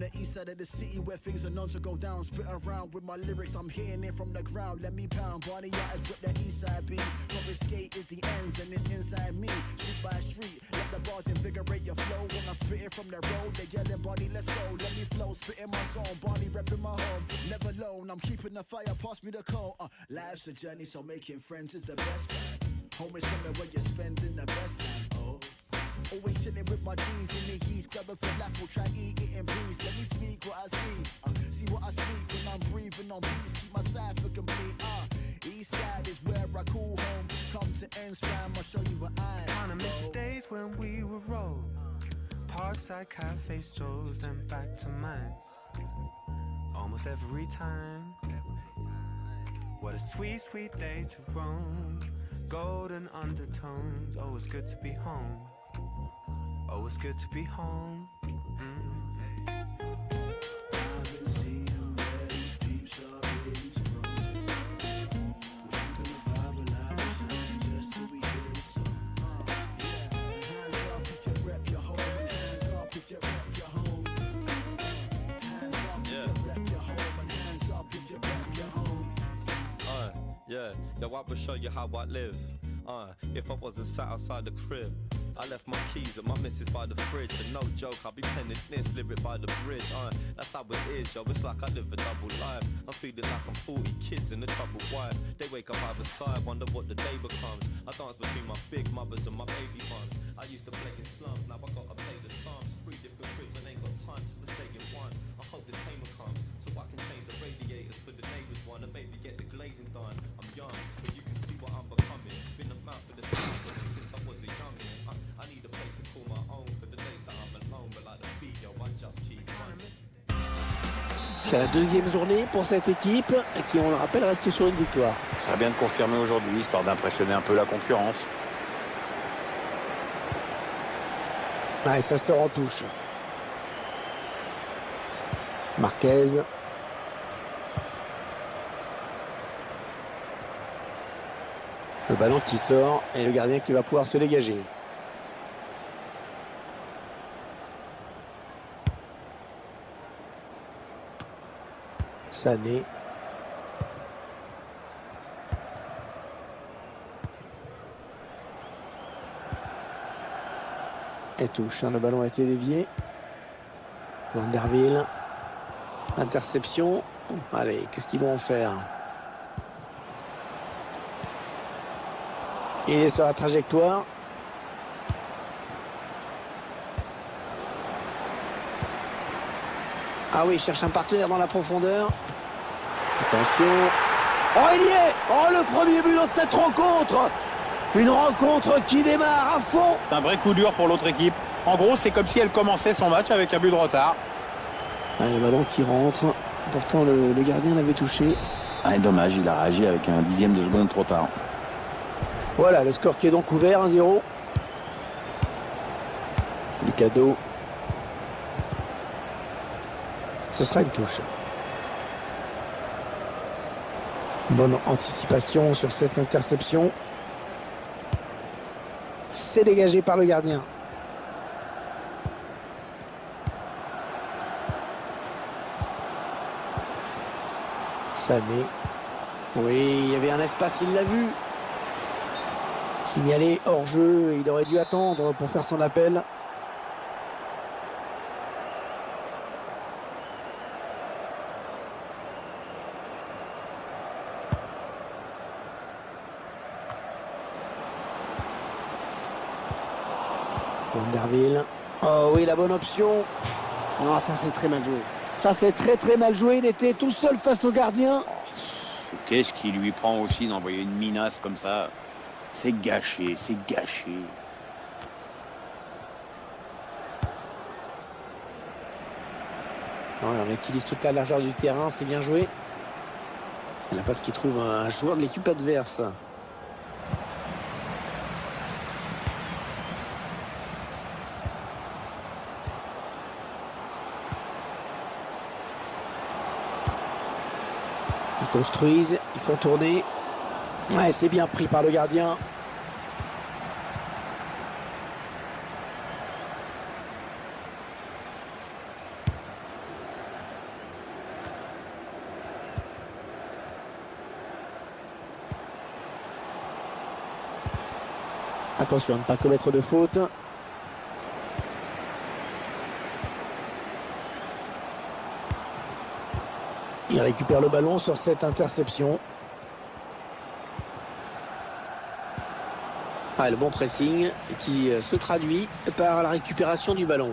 the east side of the city where things are known to go down. Spit around with my lyrics, I'm hitting it from the ground. Let me pound, Barney Yatters rip the east side beat. Confiscate is the ends and it's inside me. Street by street, let the bars invigorate your flow. When I spit it from the road, they yelling, Barney, let's go. Let me flow, spitting my song, Barney repping my home. Never alone, I'm keeping the fire, pass me the coal. Life's a journey, so making friends is the best friend. Home is somewhere where you're spending the best time. Oh, always sitting with my G's in the east, grab a falafel, try eating beans. Let me speak what I see, see what I speak when I'm breathing on beats. Keep my side for complete. East side is where I call home. Come to ends, fam, I'll show you what I kinda miss the days when we were rolled. Parkside cafe strolls, then back to mine. Almost every time. What a sweet, sweet day to roam. Golden undertones. Oh, it's good to be home. Oh, it's good to be home. Yo, I will show you how I live. If I wasn't sat outside the crib, I left my keys at my missus by the fridge. And no joke, I'll be penning this lyric by the bridge. That's how it is, yo, it's like I live a double life. I'm feeling like I'm 40 kids and a troubled wife. They wake up either side, wonder what the day becomes. I dance between my big mothers and my baby ones. I used to play in slums, now I gotta play the psalms. 3 different cribs and ain't got time just to stay in one. I hope this payment comes, so I can change the radiators for the neighbours one. And maybe get the glazing done. I'm young, but you can see what I'm becoming. Been a man for the sun since I was a youngin'. I need a place to call my own for the days that I'm alone. But like the beat, yo, I just keep running. C'est la deuxième journée pour cette équipe qui, on le rappelle, reste sur une victoire. Ça serait bien de confirmer aujourd'hui, histoire d'impressionner un peu la concurrence. Ouais, ça sort en touche. Marquez. Le ballon qui sort et le gardien qui va pouvoir se dégager. Sané. Et touche, le ballon a été dévié. Vanderville. Interception. Allez, qu'est-ce qu'ils vont en faire? Il est sur la trajectoire. Ah oui, il cherche un partenaire dans la profondeur. Attention. Oh, il y est! Oh, le premier but dans cette rencontre! Une rencontre qui démarre à fond. C'est un vrai coup dur pour l'autre équipe. En gros, c'est comme si elle commençait son match avec un but de retard. Ah, le ballon qui rentre. Pourtant, le gardien l'avait touché. Ah, dommage, il a réagi avec un dixième de seconde trop tard. Voilà, le score qui est donc ouvert, 1-0. Lucado. Ce sera une touche. Bonne anticipation sur cette interception. C'est dégagé par le gardien. Sané. Oui, il y avait un espace, il l'a vu. Signalé hors jeu, il aurait dû attendre pour faire son appel. Vanderville. Oh oui, la bonne option. Oh, ça c'est très mal joué. Ça c'est très mal joué. Il était tout seul face au gardien. Qu'est-ce qui lui prend aussi d'envoyer une minace comme ça? C'est gâché, c'est gâché. On utilise toute la largeur du terrain, c'est bien joué. Et la passe qui trouve un joueur de l'équipe adverse. Ils construisent, ils font tourner. Ouais, c'est bien pris par le gardien. Attention à ne pas commettre de faute. Il récupère le ballon sur cette interception. Ah, le bon pressing qui se traduit par la récupération du ballon.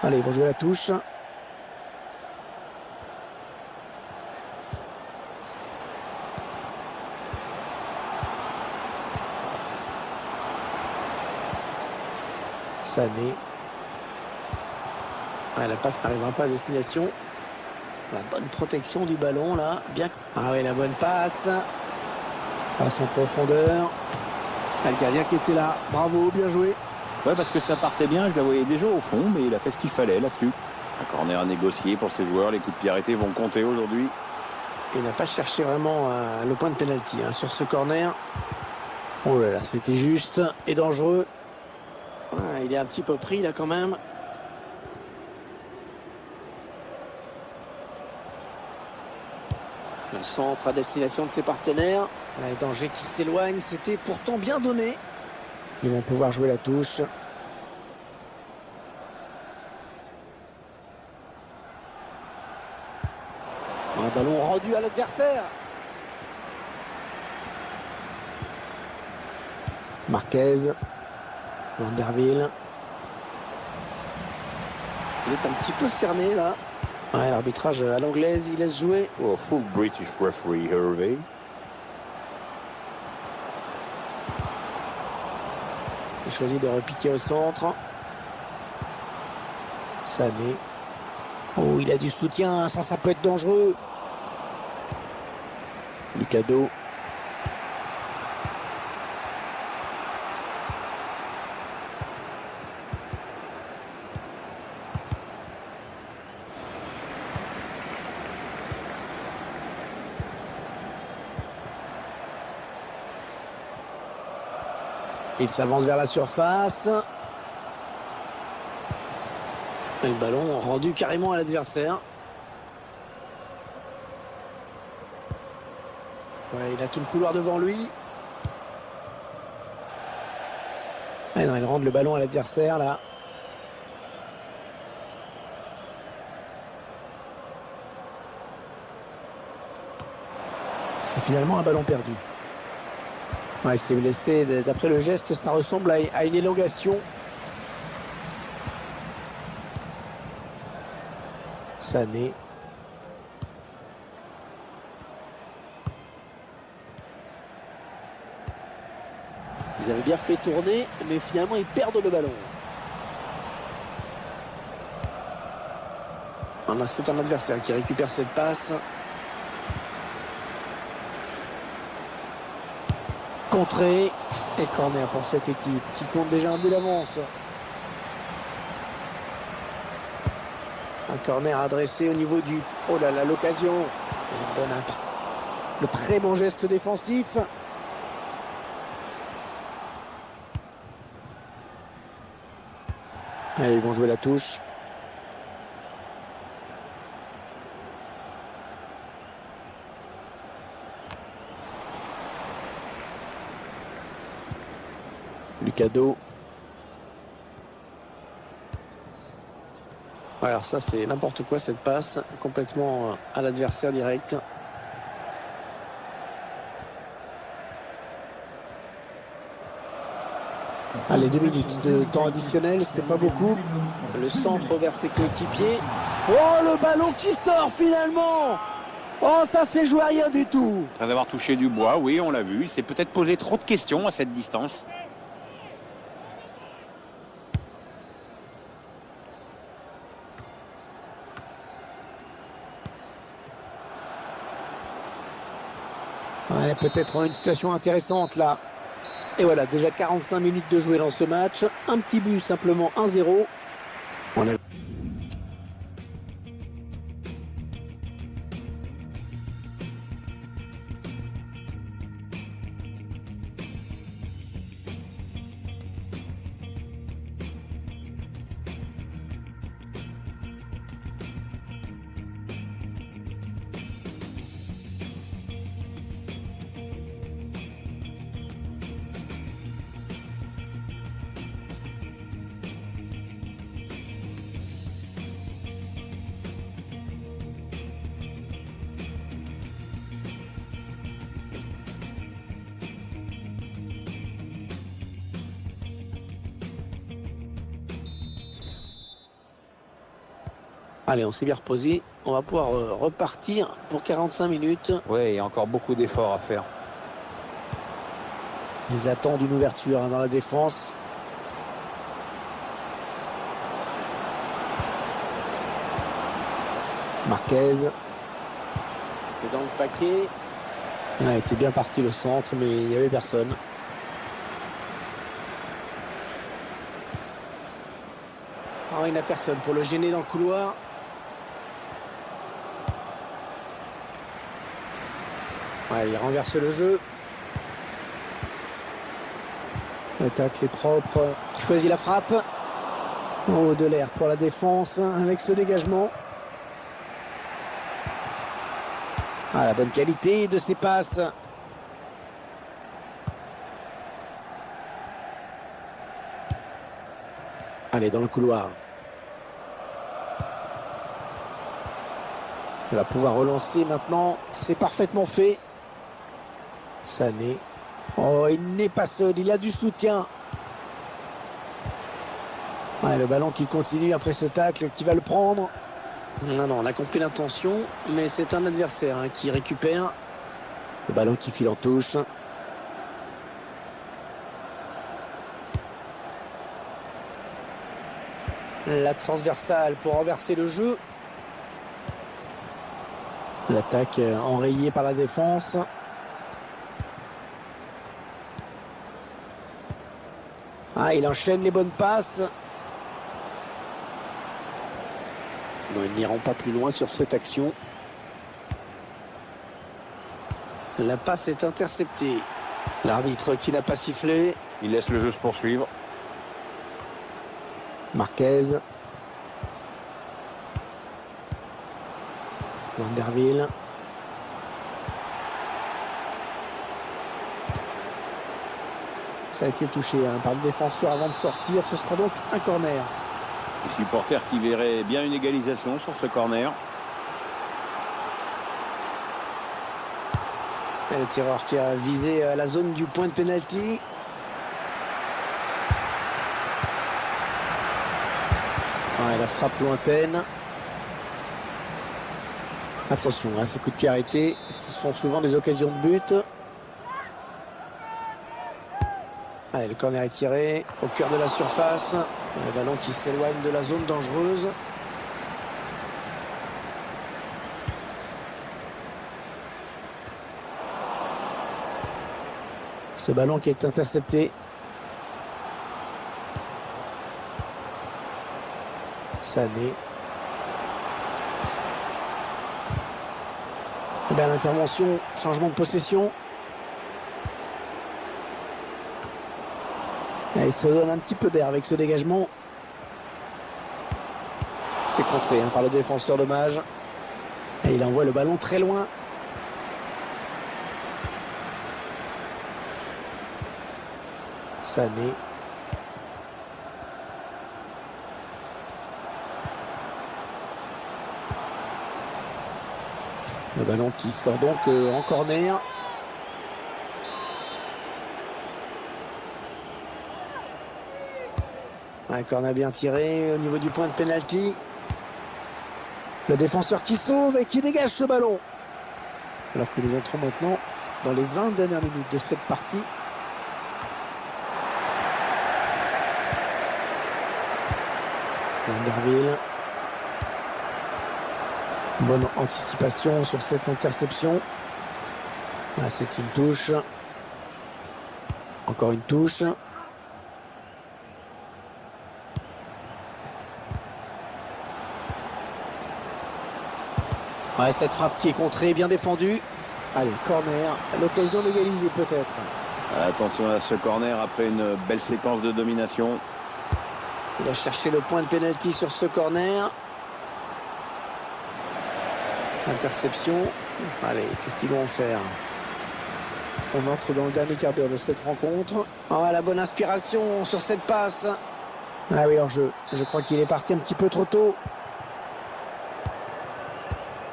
Allez, ils vont jouer la touche. Sané. Ah, la passe n'arrivera pas à destination. La bonne protection du ballon là. Bien. Ah oui, la bonne passe. Passe en profondeur. Ah, le gardien qui était là. Bravo, bien joué. Ouais, parce que ça partait bien, je la voyais déjà au fond, mais il a fait ce qu'il fallait là-dessus. Un corner à négocier pour ses joueurs, les coups de pied arrêtés vont compter aujourd'hui. Il n'a pas cherché vraiment le point de pénalty sur ce corner. Oh là là, c'était juste et dangereux. Ah, il est un petit peu pris là quand même. Le centre à destination de ses partenaires. Les dangers qui s'éloignent, c'était pourtant bien donné. Ils vont pouvoir jouer la touche. Un ballon rendu à l'adversaire. Marquez. Vanderville. Il est un petit peu cerné là. Ouais, l'arbitrage à l'anglaise, il laisse jouer. Oh, full British referee Hervé. Il choisit de repiquer au centre. Sané. Oh, il a du soutien, ça peut être dangereux. Lucado. Il s'avance vers la surface. Et le ballon rendu carrément à l'adversaire. Ouais, il a tout le couloir devant lui. Ouais, non, il rend le ballon à l'adversaire là. C'est finalement un ballon perdu. Ouais, il s'est blessé. D'après le geste, ça ressemble à une élongation. Sané. Ils avaient bien fait tourner, mais finalement ils perdent le ballon. C'est un adversaire qui récupère cette passe. Contré et corner pour cette équipe qui compte déjà un but d'avance. Un corner adressé au niveau du... Oh là là, l'occasion. Il donne le très bon geste défensif. Allez, ils vont jouer la touche. Lucado. Alors ça c'est n'importe quoi cette passe, complètement à l'adversaire direct. Allez, 2 minutes de temps additionnel, c'était pas beaucoup. Le centre vers ses coéquipiers. Oh, le ballon qui sort finalement. Oh, ça c'est joué à rien du tout. Après avoir touché du bois, oui, on l'a vu. Il s'est peut-être posé trop de questions à cette distance. Ouais, peut-être une situation intéressante là. Et voilà, déjà 45 minutes de jouer dans ce match. Un petit but, simplement 1-0. On a... Allez, on s'est bien reposé. On va pouvoir repartir pour 45 minutes. Ouais, il y a encore beaucoup d'efforts à faire. Ils attendent une ouverture dans la défense. Marquez. C'est dans le paquet. Il était bien parti le centre, mais il n'y avait personne. Il n'y a personne pour le gêner dans le couloir. Il renverse le jeu. Le tacle est propre. Il choisit la frappe. Oh, de l'air pour la défense avec ce dégagement. La bonne qualité de ses passes. Allez, dans le couloir. Il va pouvoir relancer maintenant. C'est parfaitement fait. Sané. Oh, il n'est pas seul. Il a du soutien. Le ballon qui continue après ce tacle, qui va le prendre. Non, on a compris l'intention, mais c'est un adversaire qui récupère. Le ballon qui file en touche. La transversale pour renverser le jeu. L'attaque enrayée par la défense. Il enchaîne les bonnes passes. Non, ils n'iront pas plus loin sur cette action. La passe est interceptée. L'arbitre qui n'a pas sifflé. Il laisse le jeu se poursuivre. Marquez. Vanderville. Ça a été touché par le défenseur avant de sortir. Ce sera donc un corner. Les supporters qui verraient bien une égalisation sur ce corner. Et le tireur qui a visé la zone du point de pénalty. La frappe lointaine. Attention, ces coups de pied arrêtés, ce sont souvent des occasions de but. Allez, le corner est tiré au cœur de la surface. Le ballon qui s'éloigne de la zone dangereuse. Ce ballon qui est intercepté. Sané. L'intervention, changement de possession. Il se donne un petit peu d'air avec ce dégagement. C'est contré par le défenseur dommage. Et il envoie le ballon très loin. Sané. Le ballon qui sort donc en corner. Un corner bien tiré au niveau du point de pénalty. Le défenseur qui sauve et qui dégage ce ballon. Alors que nous entrons maintenant dans les 20 dernières minutes de cette partie. Vanderville. Bonne anticipation sur cette interception. C'est une touche. Encore une touche. Cette frappe qui est contrée, bien défendue. Allez, corner, l'occasion d'égaliser peut-être. Attention à ce corner après une belle séquence de domination. Il a cherché le point de pénalty sur ce corner. Interception. Allez, qu'est-ce qu'ils vont en faire? On entre dans le dernier quart d'heure de cette rencontre. La bonne inspiration sur cette passe. Oui, hors jeu. Je crois qu'il est parti un petit peu trop tôt.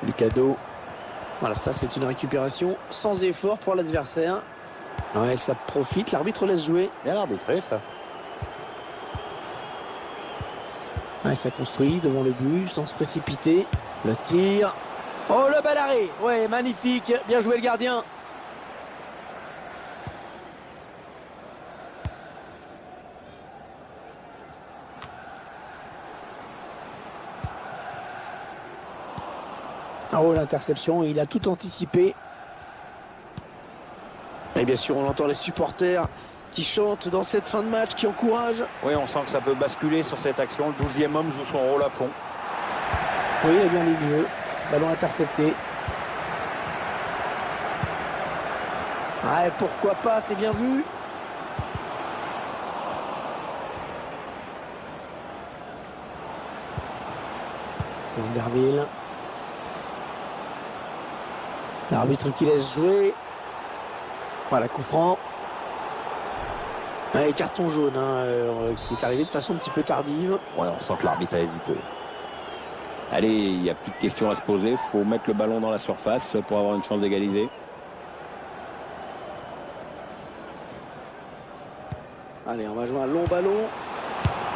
Lucado. Voilà, ça c'est une récupération sans effort pour l'adversaire. Ça profite, l'arbitre laisse jouer. Bien arbitré ça. Ouais, ça construit devant le but sans se précipiter. Le tir. Oh, le bel arrêt. Ouais, magnifique. Bien joué le gardien. Oh, l'interception, il a tout anticipé. Et bien sûr, on entend les supporters qui chantent dans cette fin de match, qui encouragent. Oui, on sent que ça peut basculer sur cette action. Le 12e homme joue son rôle à fond. Oui, il a bien lu le jeu. Ballon intercepté. Ouais, pourquoi pas, c'est bien vu. Vanderville. L'arbitre qui laisse jouer. Voilà, coup franc. Ouais, carton jaune qui est arrivé de façon un petit peu tardive. Ouais, on sent que l'arbitre a hésité. Allez, il n'y a plus de questions à se poser. Il faut mettre le ballon dans la surface pour avoir une chance d'égaliser. Allez, on va jouer un long ballon.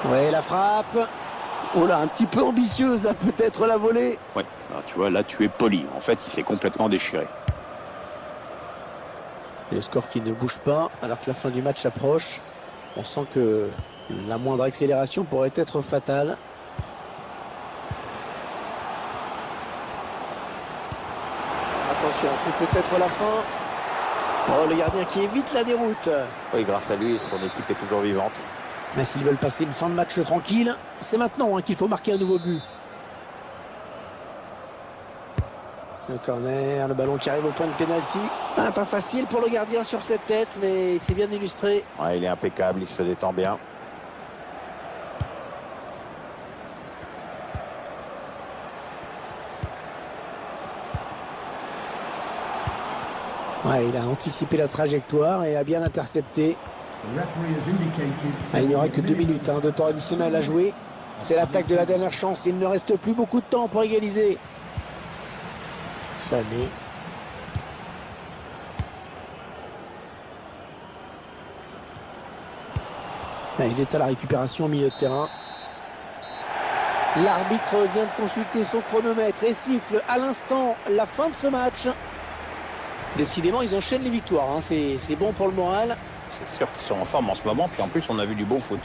Ouais, la frappe. Oh là, un petit peu ambitieuse, là, peut-être la volée. Ouais, alors, tu vois, là, tu es poli. En fait, il s'est complètement déchiré. Et le score qui ne bouge pas, alors que la fin du match approche. On sent que la moindre accélération pourrait être fatale. Attention, c'est peut-être la fin. Oh, le gardien qui évite la déroute. Oui, grâce à lui, son équipe est toujours vivante. Mais s'ils veulent passer une fin de match tranquille, c'est maintenant qu'il faut marquer un nouveau but. Le corner, le ballon qui arrive au point de pénalty. Pas facile pour le gardien sur cette tête, mais c'est bien illustré. Ouais, il est impeccable, il se détend bien. Ouais, il a anticipé la trajectoire et a bien intercepté. Il n'y aura que 2 minutes de temps additionnel à jouer. C'est l'attaque de la dernière chance. Il ne reste plus beaucoup de temps pour égaliser. Sané. Il est à la récupération au milieu de terrain. L'arbitre vient de consulter son chronomètre et siffle à l'instant la fin de ce match. Décidément, ils enchaînent les victoires. C'est bon pour le moral. C'est sûr qu'ils sont en forme en ce moment. Puis en plus, on a vu du beau foot.